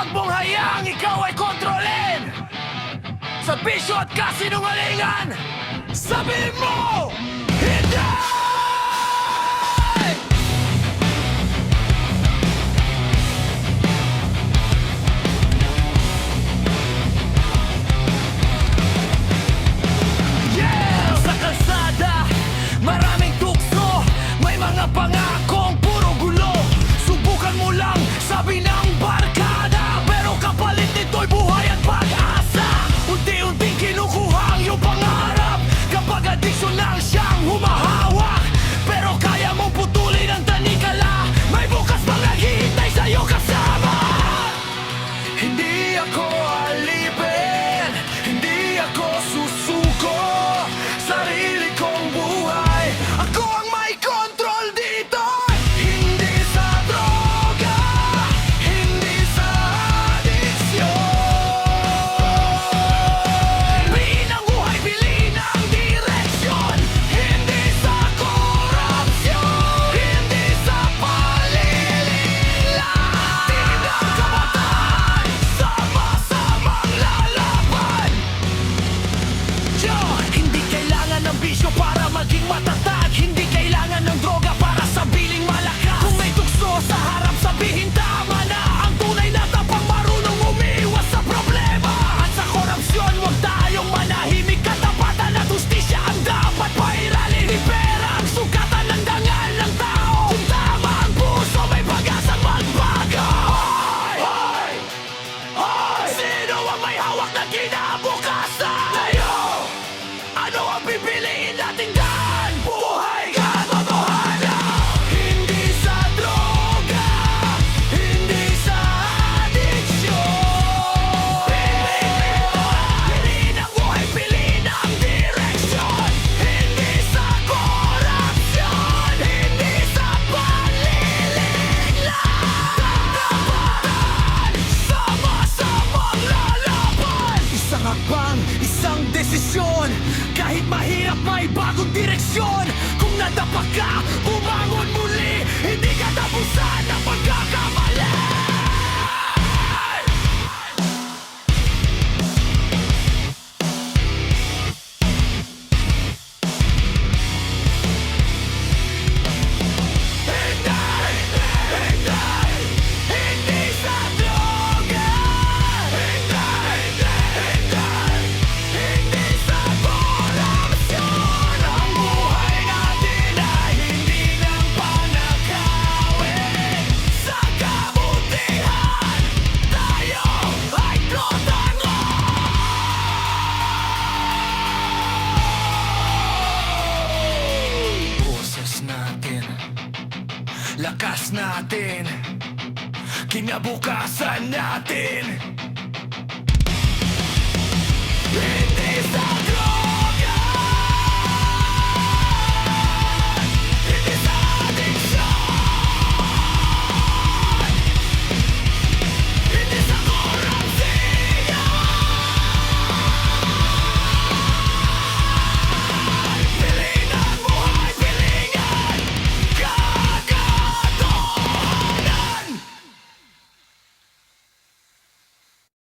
Huwag mong hayaang ikaw ay kontrolin sa bisyo at kasinungalingan. Sabihin mo, hindi! Yeah! Sa kalsada, maraming tukso, may mga pangakong puro gulo. Subukan mo lang, sabi ng barkada, pero kapalit nito'y buhay at pag-asa. Unti-unting kinukuha ang iyong pangarap, kapag addiction lang siyang humahawak. Pero kaya mong putulin ang tanikala, may bukas pang naghihintay sa'yo kasama. Hindi ako alipin, hindi ako susuko, sarili kong buhay, ako ang may kontrol dito. Hindi sa droga, hindi sa addiksyon. Piliin ang buhay, piliin ang direksyon. Hindi sa korupsyon, hindi sa palililang. Team ng kabataan, sama-samang lalaban. Yo, hindi kailangan ng bisyo para maging matatag. Hindi kailangan ng droga para sabiling malakas. Kung may tukso sa harap, sabihin tama na. Ang tunay na tapang marunong umiwas sa problema. At sa korupsyon, huwag tayong manahimik. Katapatan at hustisya ang dapat pairalin. Ni pera ang sukatan ng dangal ng tao. Kung tama ang puso, may pag-asang magbago. Hoy! Hoy! Sino ang may hawak ng kinabukasan? Tayo! Ano ang pipiliin nating daan? Buhay katotohanan! Hindi sa droga, hindi sa addiksyon. Piliin ang buhay, piliin ang direksyon. Hindi sa korupsyon, hindi sa panliliglang. Tatapatan, sama-samang lalaban. Isang hakbang, isang desisyon. Kahit mahirap, may bagong direksyon. Kung nadapa ka, bumangon muli. Hindi ka tapusan ng pagkakamali. Hindi sa droga, hindi sa korupsyon. Ang buhay natin ay hindi ng panakawin. Sa kabutihan, tayo ay protagonist. Boses natin, lakas natin, kinabukasan natin. Hindi sa